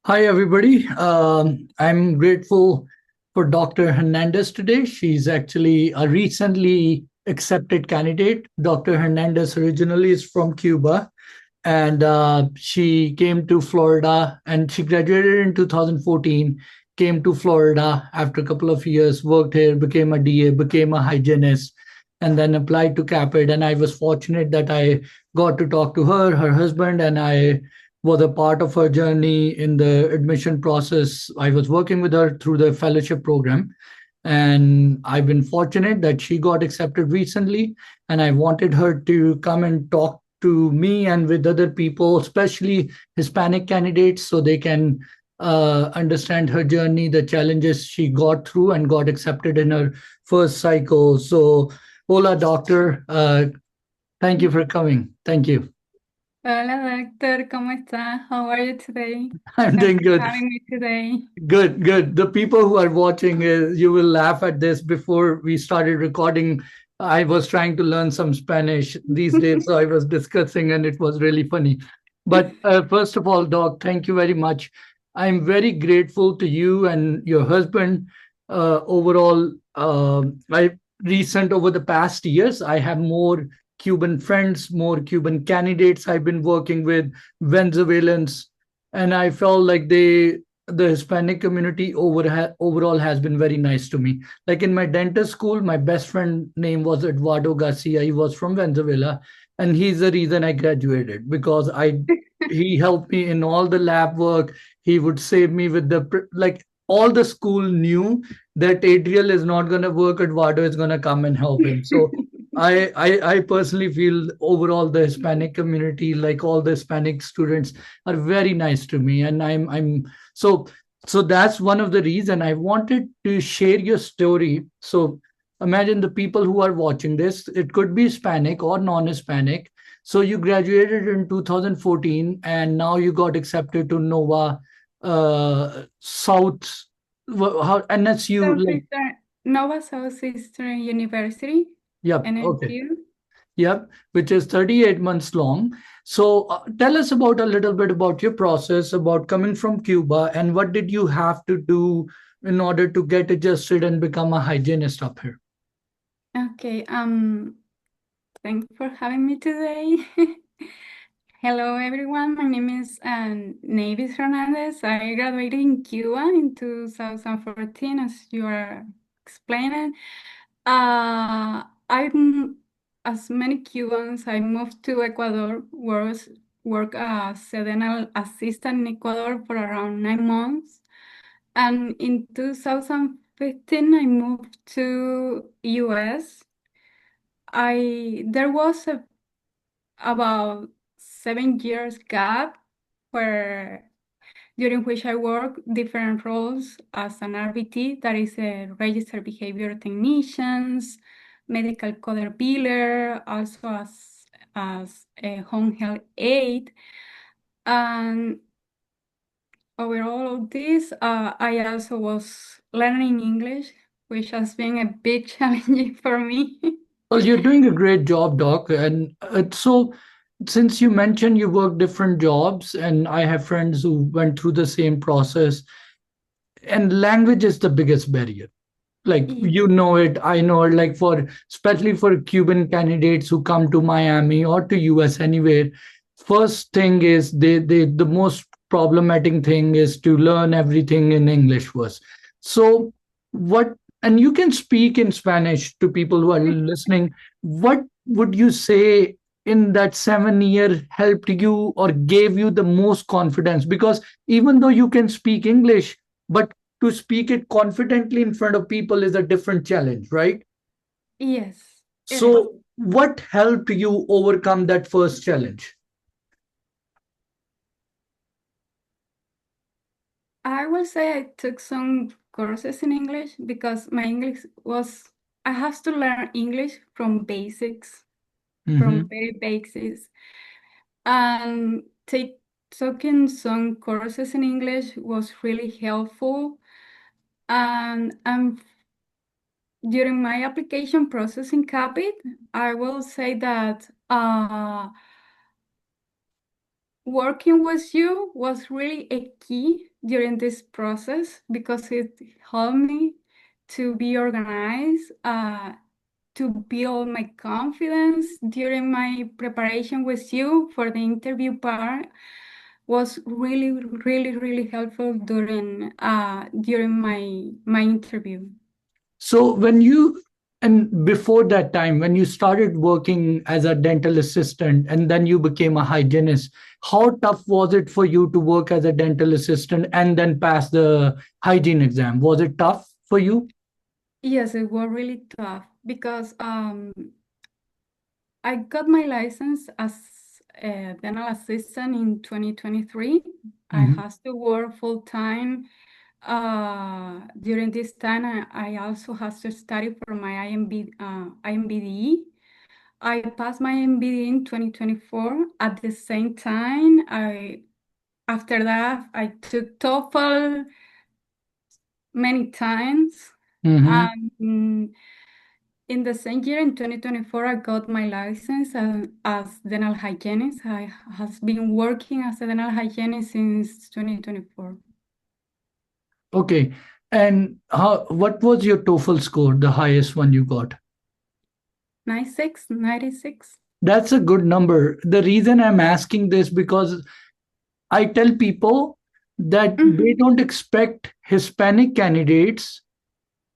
Hi, everybody. I'm grateful for Dr. Hernandez today. She's actually a recently accepted candidate. Dr. Hernandez originally is from Cuba, and she came to Florida and she graduated in 2014, came to Florida after a couple of years, worked here, became a DA, became a hygienist, and then applied to Caapid. And I was fortunate that I got to talk to her, her husband, and I was a part of her journey in the admission process. I was working with her through the fellowship program. And I've been fortunate that she got accepted recently. And I wanted her to come and talk to me and with other people, especially Hispanic candidates, so they can understand her journey, the challenges she got through, and got accepted in her first cycle. So, hola, doctor. Thank you for coming. Thank you. Hola, doctor, ¿cómo está? How are you today? I'm Thanks doing for good. having me today. Good, good. The people who are watching, you will laugh at this. Before we started recording, I was trying to learn some Spanish these days, so I was discussing, and it was really funny. But first of all, Doc, thank you very much. I'm very grateful to you and your husband. Overall, I recent over the past years, I have more Cuban friends, more Cuban candidates I've been working with, Venezuelans, and I felt like the Hispanic community overall has been very nice to me. Like in my dentist school, my best friend name was Eduardo Garcia. He was from Venezuela, and he's the reason I graduated because I he helped me in all the lab work. He would save me with like all the school knew that Adriel is not going to work. Eduardo is going to come and help him. So I personally feel overall the Hispanic community, like all the Hispanic students, are very nice to me, and I'm so so that's one of the reason I wanted to share your story. So imagine the people who are watching this, it could be Hispanic or non-Hispanic. So you graduated in 2014 and now you got accepted to Nova South how NSU, like, Southeastern, Nova Southeastern University, yep, okay. NSU. Yep, which is 38 months long. So tell us about a little bit about your process about coming from Cuba and what did you have to do in order to get adjusted and become a hygienist up here? Okay, thanks for having me today. Hello, everyone. My name is Navis Hernandez. I graduated in Cuba in 2014, as you are explaining. I'm, as many Cubans, I moved to Ecuador, work as a dental assistant in Ecuador for around 9 months. And in 2015, I moved to US. There was about 7 years gap where during which I worked different roles as an RBT, that is a registered behavior technicians, medical coder biller, also as a home health aide. And over all of this, I also was learning English, which has been a big challenge for me. Well, you're doing a great job, Doc. And so, since you mentioned you work different jobs, and I have friends who went through the same process, and language is the biggest barrier. Like, you know it, I know it. Like, for especially for Cuban candidates who come to Miami or to US anywhere, first thing is they the most problematic thing is to learn everything in English first. So what, and you can speak in Spanish to people who are listening. What would you say in that 7 year helped you or gave you the most confidence? Because even though you can speak English, but to speak it confidently in front of people is a different challenge, right? Yes, it is. So, what helped you overcome that first challenge? I will say I took some courses in English because my English was, I have to learn English from basics, from Hmm. very basics. And taking some courses in English was really helpful. And during my application process in Caapid, I will say that working with you was really a key during this process because it helped me to be organized, to build my confidence during my preparation with you for the interview part was really, really, really helpful during my interview. So and before that time, when you started working as a dental assistant and then you became a hygienist, how tough was it for you to work as a dental assistant and then pass the hygiene exam? Was it tough for you? Yes, it was really tough because I got my license as a dental assistant in 2023. I Hmm. had to work full time. During this time, I also had to study for my IMBD. I passed my IMBD in 2024. At the same time, after that, I took TOEFL many times. Hmm. And in the same year, in 2024, I got my license as dental hygienist. I have been working as a dental hygienist since 2024. Okay. And what was your TOEFL score, the highest one you got? 96, 96. That's a good number. The reason I'm asking this because I tell people that they Mhm. don't expect Hispanic candidates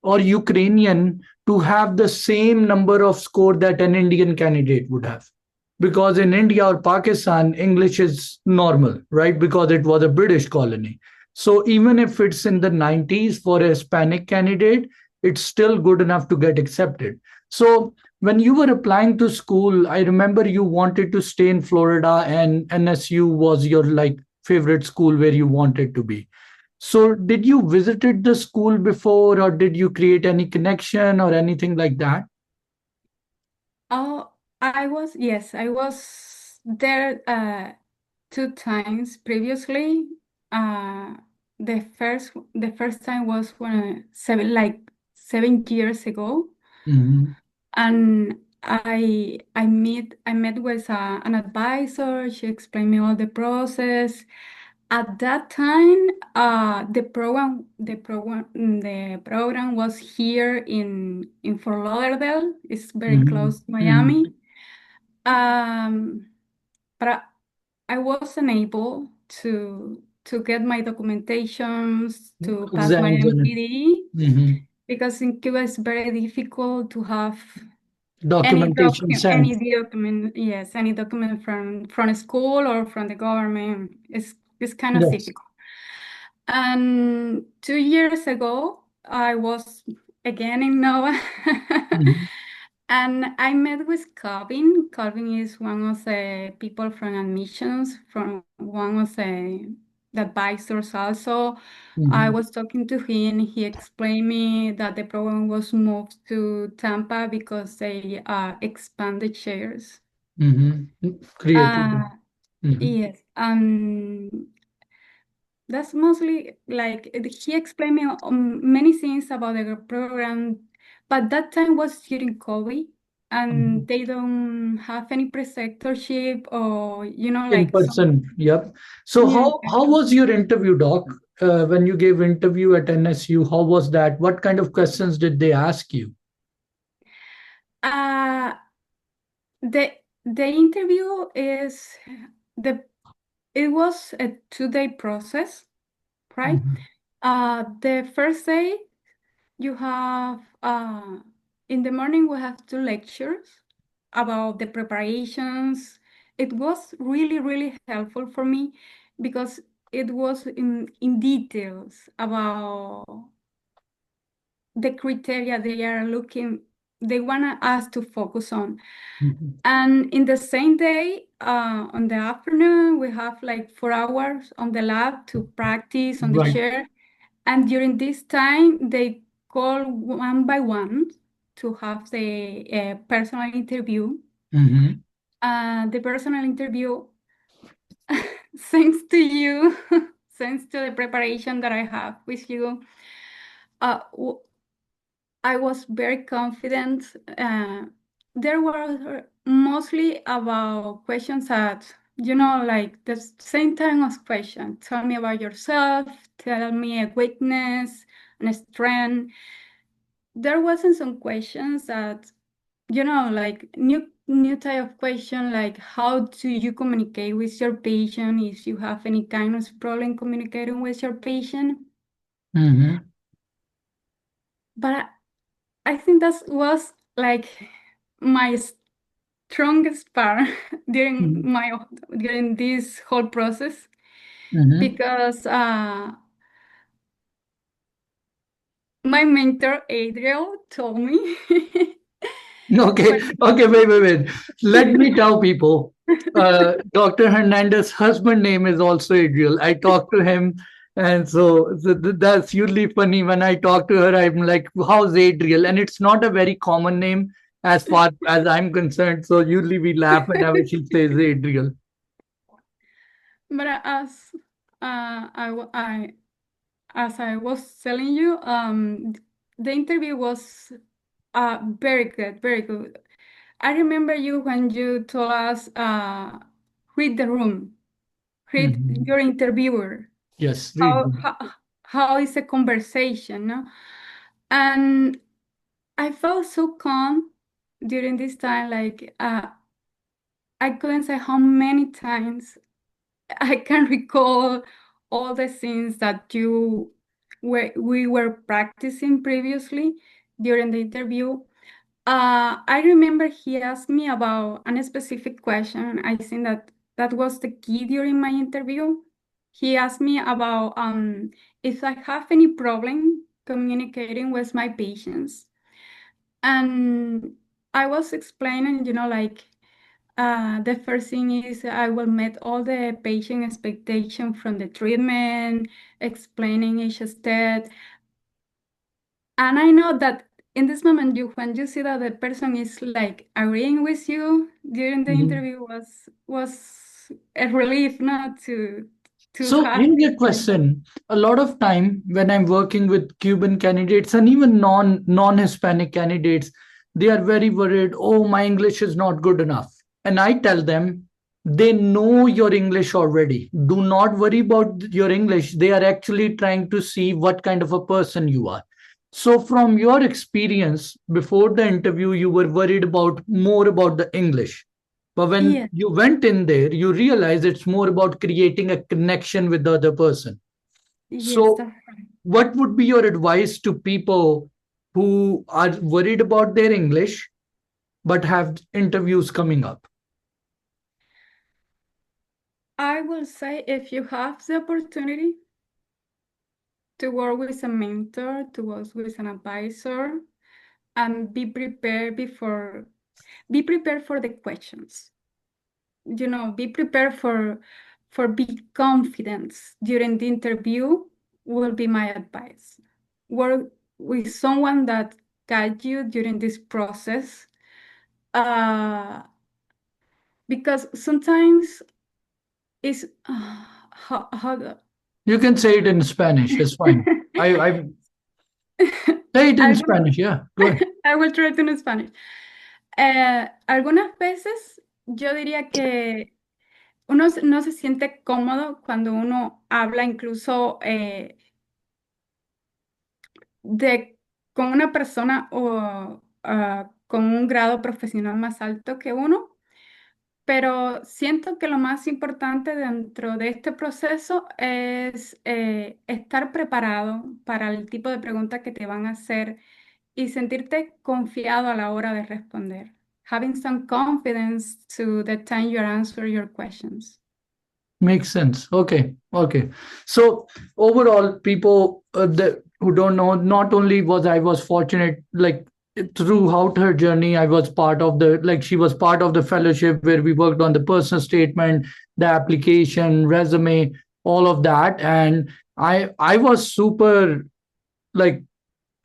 or Ukrainian to have the same number of score that an Indian candidate would have. Because in India or Pakistan, English is normal, right? Because it was a British colony. So even if it's in the 90s for a Hispanic candidate, it's still good enough to get accepted. So when you were applying to school, I remember you wanted to stay in Florida and NSU was your like favorite school where you wanted to be. So did you visited the school before or did you create any connection or anything like that? Oh, yes, I was there two times previously. Uh, the first time was when 7 years ago, Hmm. and I met with an advisor. She explained me all the process. At that time, the program was here in Fort Lauderdale. It's very Hmm. close to Hmm. Miami. Um, but I wasn't able to get my documentations to pass my Exams and MPD mhm. because in Cuba it's very difficult to have Documentation any sent. document, yes, any document from a school or from the government. It's kind of Yes. difficult. And 2 years ago, I was again in NOAA. Mhm. And I met with Calvin. Calvin is one of the people from admissions, from one of the advisors also. I Mhm. was talking to him. He explained me that the program was moved to Tampa because they expanded shares. Mhm. Created. Uh, Mhm. yes. That's mostly like he explained me many things about the program, but that time was during COVID, Mhm. and they don't have any preceptorship or In like some. person. Yep. So Yeah. how was your interview, Doc? When you gave interview at NSU, how was that? What kind of questions did they ask you? Uh, the interview is the it was a 2-day process, right? Mhm. The first day you have in the morning we have two lectures about the preparations. It was really, really helpful for me because it was in details about the criteria they want us to focus on. Mhm. And in the same day, on the afternoon, we have like 4 hours on the lab to practice on the Right. chair. And during this time, they call one by one to have the personal interview. Mhm. The personal interview, thanks to you, thanks to the preparation that I have with you, uh, I was very confident. There were mostly about questions that like the same kind of question. Tell me about yourself, tell me a weakness and a strength. There wasn't some questions that, like new type of question, like how do you communicate with your patient if you have any kind of problem communicating with your patient. Mm-hmm. But I think that was like my strongest part during this whole process, Mm-hmm. because my mentor Adriel told me Okay, when okay, wait. Let me tell people. Dr. Hernandez's husband name is also Adriel. I talked to him, and that's usually funny when I talk to her. I'm like, "How's Adriel?" And it's not a very common name as far as I'm concerned. So usually we laugh whenever she says Adriel. but as I was telling you, the interview was very good, very good. I remember you when you told us, read the room, read Mhm. your interviewer. Yes, read. How how, how is a conversation, no? And I felt so calm during this time, like I couldn't say how many times I can recall all the things that we were practicing previously during the interview. I remember he asked me about a specific question. I think that was the key during my interview. He asked me about if I have any problem communicating with my patients. And I was explaining, like the first thing is I will meet all the patient expectation from the treatment, explaining each step. And I know that in this moment, when you see that the person is like agreeing with you during the Mhm. interview, was a relief not to So have here's this a kind of. question. A lot of time when I'm working with Cuban candidates and even non-Hispanic candidates, they are very worried, oh, my English is not good enough. And I tell them, they know your English already. Do not worry about your English. They are actually trying to see what kind of a person you are. So from your experience before the interview, you were worried about more about the English. But when Yeah, you went in there, you realize it's more about creating a connection with the other person. yes, So, that's right. what would be your advice to people who are worried about their English but have interviews coming up? I will say if you have the opportunity to work with a mentor, to work with an advisor, and be prepared for the questions. Be prepared for big confidence during the interview will be my advice. Work with someone that guide you during this process, uh, because sometimes it's how You can say it in Spanish. It's fine. I say it in Algún- Spanish. Yeah, go ahead. I will try it in Spanish. Algunas veces yo diría que uno no se siente cómodo cuando uno habla incluso de, con una persona o con un grado profesional más alto que uno, pero siento que lo más importante dentro de este proceso es estar preparado para el tipo de preguntas que te van a hacer y sentirte confiado a la hora de responder. Having some confidence to the time you answer your questions. Makes sense. Okay. So overall, people who don't know, not only was fortunate, like throughout her journey, I was part of she was part of the fellowship where we worked on the personal statement, the application, resume, all of that, and I was super like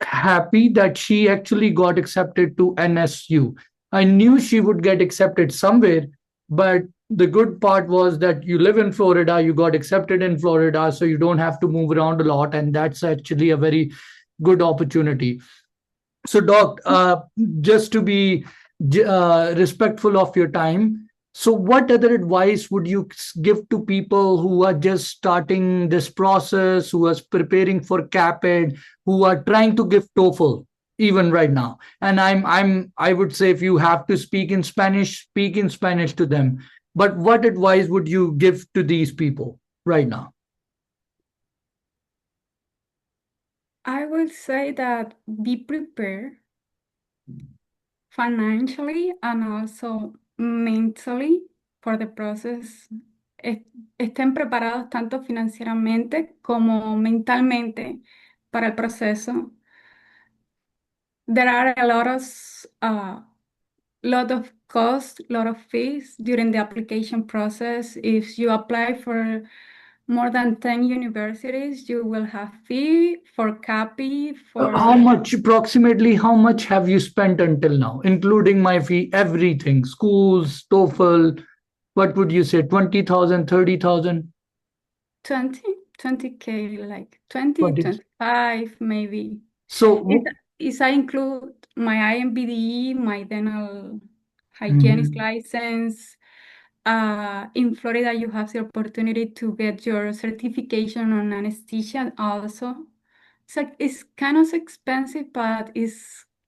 happy that she actually got accepted to NSU. I knew she would get accepted somewhere, but the good part was that you live in Florida, you got accepted in Florida, so you don't have to move around a lot. And that's actually a very good opportunity. So, Doc, just to be respectful of your time, So, what other advice would you give to people who are just starting this process, who are preparing for Caapid, who are trying to give TOEFL even right now? And I would say if you have to speak in Spanish to them. But what advice would you give to these people right now? I will say that be prepared financially and also mentally for the process. Es- Estén preparados tanto financieramente como mentalmente para el proceso. There are a lot of costs, lot of fees during the application process. If you apply for more than 10 universities, you will have fee for copy, How for much, approximately, how much have you spent until now, including my fee, everything, schools, TOEFL? What would you say, 20,000, 30,000, 20K, like 20, 20? 25 maybe. It, So, is I include my IMBDE, my dental hygienist mhm. license. In Florida, you have the opportunity to get your certification on anesthesia also. So it's kind of expensive, but it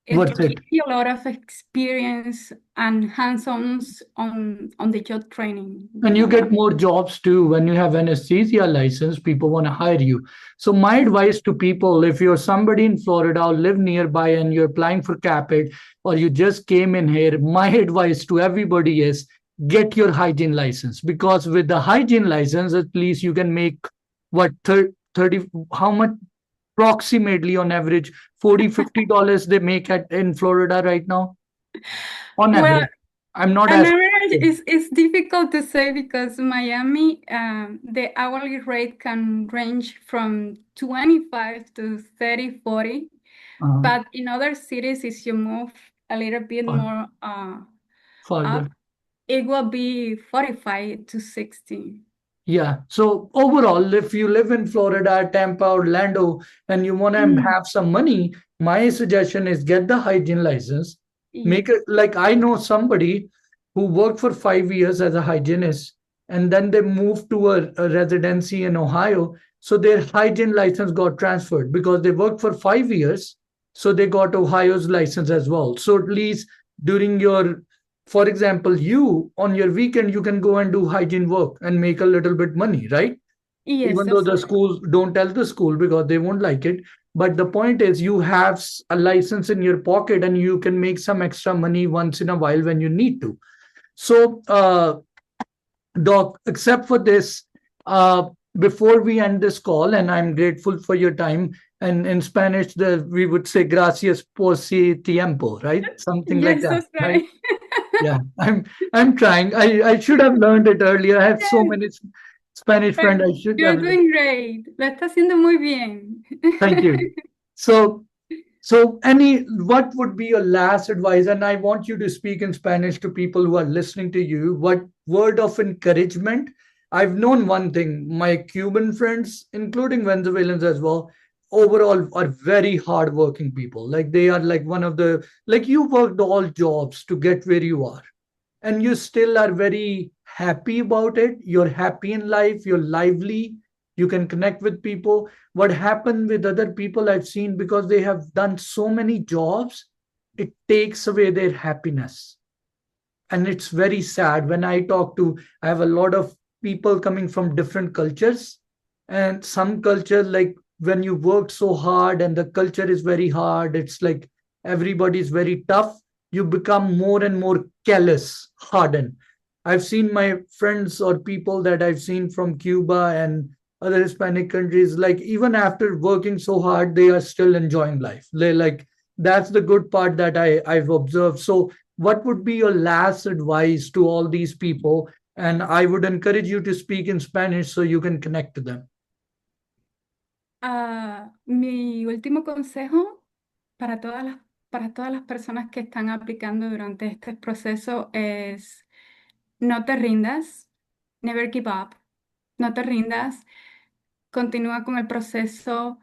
What's gives it? you a lot of experience and hands-ons on the job training, And you you know. get more jobs too when you have anesthesia license. People want to hire you. So my advice to people, if you're somebody in Florida or live nearby and you're applying for Capit or you just came in here, my advice to everybody is get your hygiene license, because with the hygiene license, at least you can make what 30, how much approximately on average, 40, $50 they make at in Florida right now on Well, average. I'm not an asking. average is difficult to say because Miami, the hourly rate can range from 25 to 30, 40. uh, But in other cities, if you move a little bit more up, farther. it will be 45 to 60. Yeah. So overall, if you live in Florida, Tampa, Orlando, and you want to Mm, have some money, my suggestion is get the hygiene license. Make yes. it like I know somebody who worked for 5 years as a hygienist, and then they moved to a residency in Ohio. So their hygiene license got transferred because they worked for 5 years. So they got Ohio's license as well. So at least during your, for example, you on your weekend, you can go and do hygiene work and make a little bit money, right? Yes, Even though that's the right. schools don't tell the school because they won't like it. But the point is, you have a license in your pocket and you can make some extra money once in a while when you need to. So, Doc, except for this, before we end this call, and I'm grateful for your time. And in Spanish, we would say gracias por si tiempo, right? Something like Yes, that, that's right? right. Yeah, I'm trying. I should have learned it earlier. I have so Yes, many Spanish but friends. I should you're have. doing great. Lo está haciendo muy bien. Thank you. So, what would be your last advice? And I want you to speak in Spanish to people who are listening to you. What word of encouragement? I've known one thing. My Cuban friends, including Venezuelans as well, overall are very hardworking people. Like they are like one of the, like you worked all jobs to get where you are, and you still are very happy about it. You're happy in life, you're lively, you can connect with people. What happened with other people I've seen, because they have done so many jobs, it takes away their happiness. And it's very sad when I talk to, I have a lot of people coming from different cultures, and some culture, like when you work so hard and the culture is very hard, it's like everybody's very tough, you become more and more callous, hardened. I've seen my friends or people that I've seen from Cuba and other Hispanic countries, like even after working so hard, they are still enjoying life. They like, that's the good part that I've observed. So what would be your last advice to all these people? And I would encourage you to speak in Spanish so you can connect to them. Mi último consejo para para todas las personas que están aplicando durante este proceso es no te rindas, never give up, no te rindas, continúa con el proceso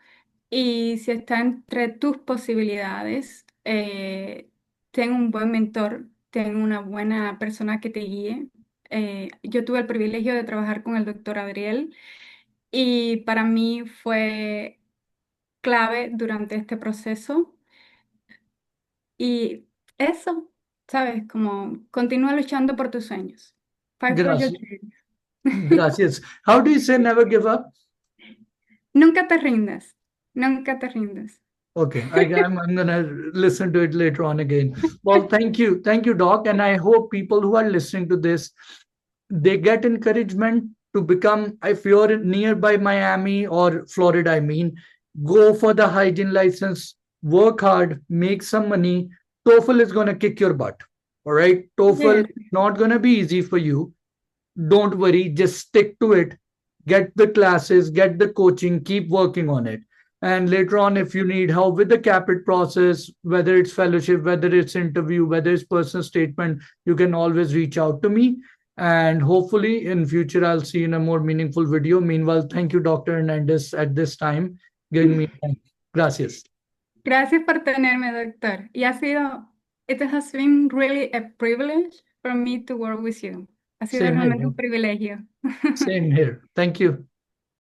y si está entre tus posibilidades, ten un buen mentor, ten una buena persona que te guíe. Yo tuve el privilegio de trabajar con el doctor Adriel y para mí fue clave durante este proceso. Y eso, ¿sabes? Como continúa luchando por tus sueños. Fight for your Gracias. dreams. Gracias. How do you say never give up? Nunca te rindas. Nunca te rindas. Okay, I'm gonna listen to it later on again. Well, thank you, Doc, and I hope people who are listening to this, they get encouragement to become. If you're nearby Miami or Florida, I mean, go for the hygiene license, work hard, make some money. TOEFL is gonna kick your butt. All right, TOEFL Yes. is not gonna be easy for you. Don't worry, just stick to it. Get the classes, get the coaching, keep working on it. And later on, if you need help with the Caapid process, whether it's fellowship, whether it's interview, whether it's personal statement, you can always reach out to me. And hopefully in future, I'll see you in a more meaningful video. Meanwhile, thank you, Dr. Hernandez, at this time, giving me time. Gracias. Gracias por tenerme, doctor. It has been really a privilege for me to work with you. Ha sido Same realmente here. un privilegio. Same here. Thank you.